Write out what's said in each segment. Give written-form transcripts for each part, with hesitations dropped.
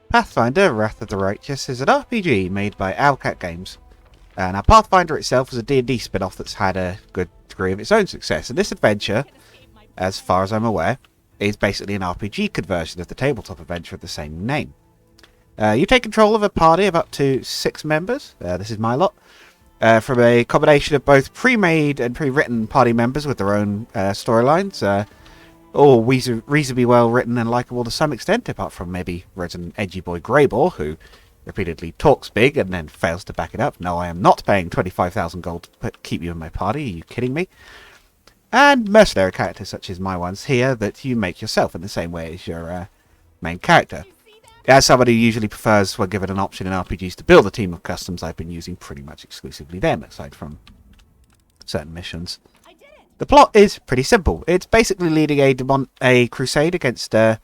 Pathfinder, Wrath of the Righteous is an RPG made by Owlcat Games. Now, Pathfinder itself is a D&D spin-off that's had a good degree of its own success, and this adventure, as far as I'm aware, is basically an RPG conversion of the tabletop adventure of the same name. You take control of a party of up to 6 members, this is my lot, from a combination of both pre-made and pre-written party members with their own storylines, all reasonably well written and likeable to some extent, apart from maybe resident edgy boy Greyball, who repeatedly talks big and then fails to back it up. No, I am not paying 25,000 gold to keep you in my party, are you kidding me? And mercenary characters such as my ones here that you make yourself in the same way as your main character. As somebody who usually prefers, when given an option in RPGs, to build a team of customs, I've been using pretty much exclusively them, aside from certain missions. The plot is pretty simple. It's basically leading a crusade against a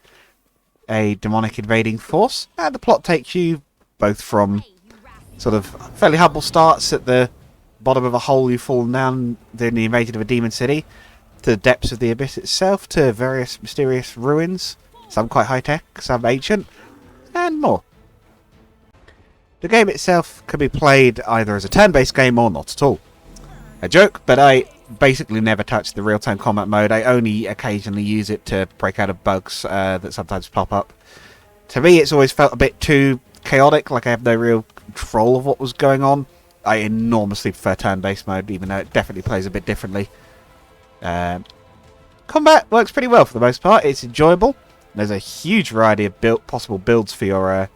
demonic invading force, and the plot takes you both from sort of fairly humble starts at the bottom of a hole you've fallen down during the invasion of a demon city, to the depths of the abyss itself, to various mysterious ruins, some quite high-tech, some ancient, and more. The game itself can be played either as a turn-based game or not at all. A joke, but I basically never touch the real-time combat mode. I only occasionally use it to break out of bugs that sometimes pop up. To me, it's always felt a bit too chaotic, like I have no real control of what was going on. I enormously prefer turn-based mode, even though it definitely plays a bit differently. Combat works pretty well for the most part. It's enjoyable. There's a huge variety of possible builds for your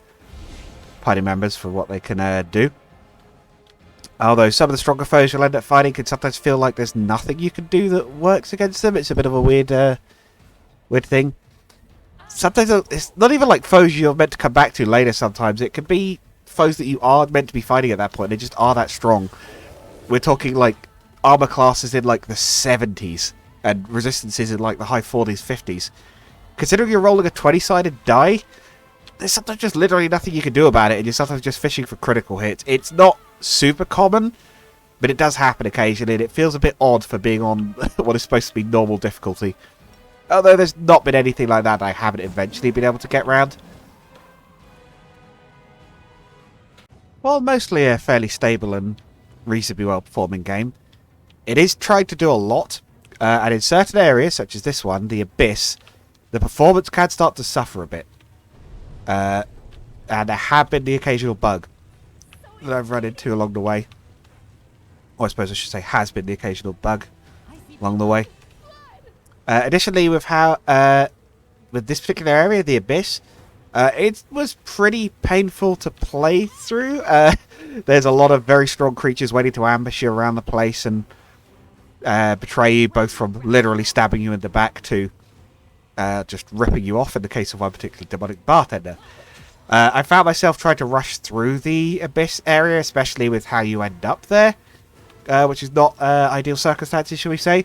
party members for what they can do. Although some of the stronger foes you'll end up fighting can sometimes feel like there's nothing you can do that works against them. It's a bit of a weird thing. Sometimes it's not even like foes you're meant to come back to later sometimes. It can be foes that you are meant to be fighting at that point. They just are that strong. We're talking like armor classes in like the 70s and resistances in like the high 40s, 50s. Considering you're rolling a 20-sided die, there's sometimes just literally nothing you can do about it, and you're sometimes just fishing for critical hits. It's not super common, but it does happen occasionally, and it feels a bit odd for being on what is supposed to be normal difficulty. Although there's not been anything like that I haven't eventually been able to get round. While mostly a fairly stable and reasonably well-performing game, it is trying to do a lot, and in certain areas, such as this one, the Abyss, the performance can start to suffer a bit. And there have been the occasional bug that I've run into along the way. Or I suppose I should say has been the occasional bug along the way. Additionally, with this particular area, the Abyss, it was pretty painful to play through. There's a lot of very strong creatures waiting to ambush you around the place and betray you, both from literally stabbing you in the back to just ripping you off in the case of one particular demonic bartender. I found myself trying to rush through the Abyss area, especially with how you end up there, which is not ideal circumstances, shall we say.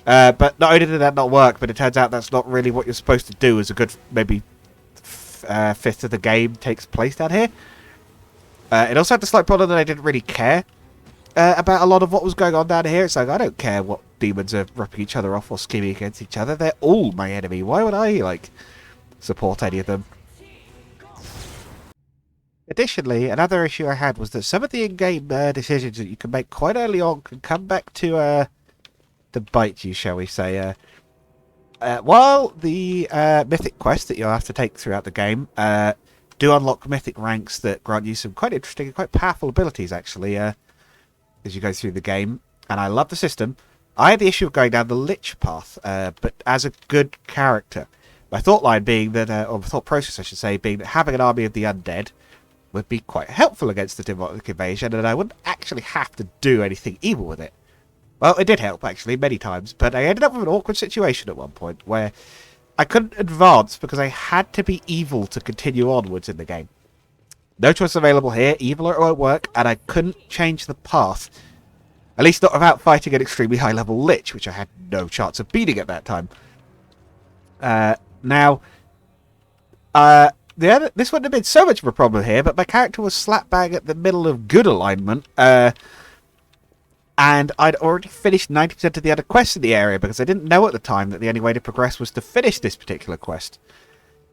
But not only did that not work, but it turns out that's not really what you're supposed to do, as a good maybe fifth of the game takes place down here. It also had the slight problem that I didn't really care about a lot of what was going on down here. It's like, I don't care what demons are ripping each other off or scheming against each other. They're all my enemy. Why would I, like, support any of them? Additionally, another issue I had was that some of the in-game decisions that you can make quite early on can come back to bite you, shall we say. While the mythic quests that you'll have to take throughout the game do unlock mythic ranks that grant you some quite interesting and quite powerful abilities, actually, as you go through the game, and I love the system, I had the issue of going down the Lich path, but as a good character. My thought line being that, or thought process I should say, being that having an army of the undead would be quite helpful against the demonic invasion, and I wouldn't actually have to do anything evil with it. Well, it did help, actually, many times, but I ended up with an awkward situation at one point, where I couldn't advance because I had to be evil to continue onwards in the game. No choice available here, evil or it won't work, and I couldn't change the path. At least not without fighting an extremely high-level Lich, which I had no chance of beating at that time. This wouldn't have been so much of a problem here, but my character was slap bang at the middle of good alignment, and I'd already finished 90% of the other quests in the area, because I didn't know at the time that the only way to progress was to finish this particular quest.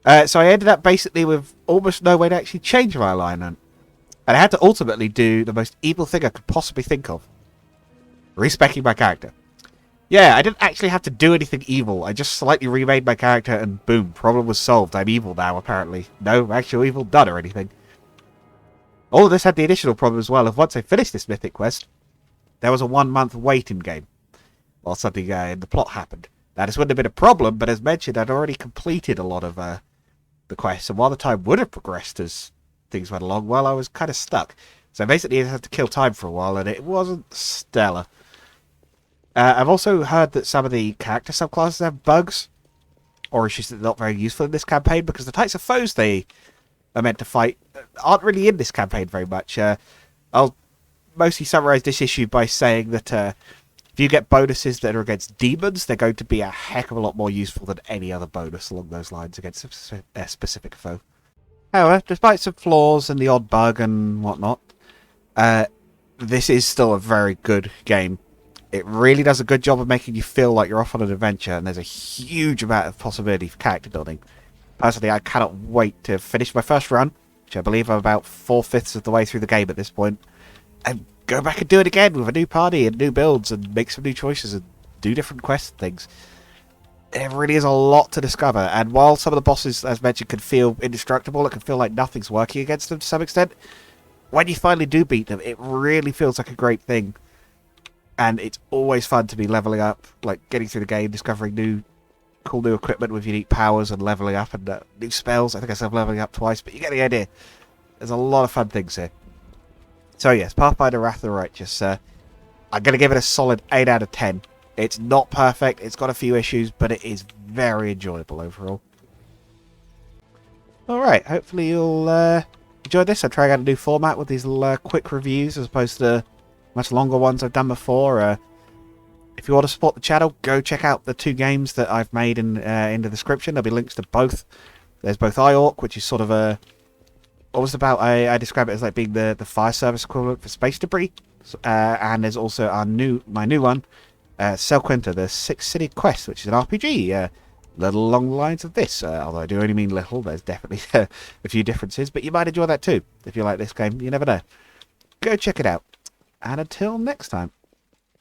So I ended up basically with almost no way to actually change my alignment. And I had to ultimately do the most evil thing I could possibly think of. Respecking my character. Yeah, I didn't actually have to do anything evil. I just slightly remade my character and boom, problem was solved. I'm evil now, apparently. No actual evil done or anything. All of this had the additional problem as well of once I finished this mythic quest, there was a 1 month wait in game. While something in the plot happened. Now, this wouldn't have been a problem, but as mentioned, I'd already completed a lot of the quests, and while the time would have progressed as things went along, well, I was kind of stuck. So basically, I had to kill time for a while, and it wasn't stellar. I've also heard that some of the character subclasses have bugs, or issues that are not very useful in this campaign, because the types of foes they are meant to fight aren't really in this campaign very much. I'll mostly summarise this issue by saying that if you get bonuses that are against demons, they're going to be a heck of a lot more useful than any other bonus along those lines against a specific foe. However, despite some flaws and the odd bug and whatnot, this is still a very good game. It really does a good job of making you feel like you're off on an adventure, and there's a huge amount of possibility for character building. Personally, I cannot wait to finish my first run, which I believe I'm about 4/5 of the way through the game at this point, and go back and do it again with a new party and new builds and make some new choices and do different quest things. There really is a lot to discover, and while some of the bosses, as mentioned, can feel indestructible, it can feel like nothing's working against them to some extent, when you finally do beat them, it really feels like a great thing. And it's always fun to be leveling up, like getting through the game, discovering cool new equipment with unique powers and leveling up and new spells. I think I said leveling up twice, but you get the idea. There's a lot of fun things here. So yes, Pathfinder Wrath of the Righteous. I'm going to give it a solid 8 out of 10. It's not perfect, it's got a few issues, but it is very enjoyable overall. Alright, hopefully you'll enjoy this. I'm trying out a new format with these little quick reviews as opposed to much longer ones I've done before. If you want to support the channel, go check out the 2 games that I've made in the description. There'll be links to both. There's both IORC, which is sort of a... almost about, I describe it as like being the fire service equivalent for space debris. And there's also my new one, Sel Quinta, the 6 City Quest, which is an RPG. Little along the lines of this, although I do only mean little. There's definitely a few differences, but you might enjoy that too. If you like this game, you never know. Go check it out. And until next time.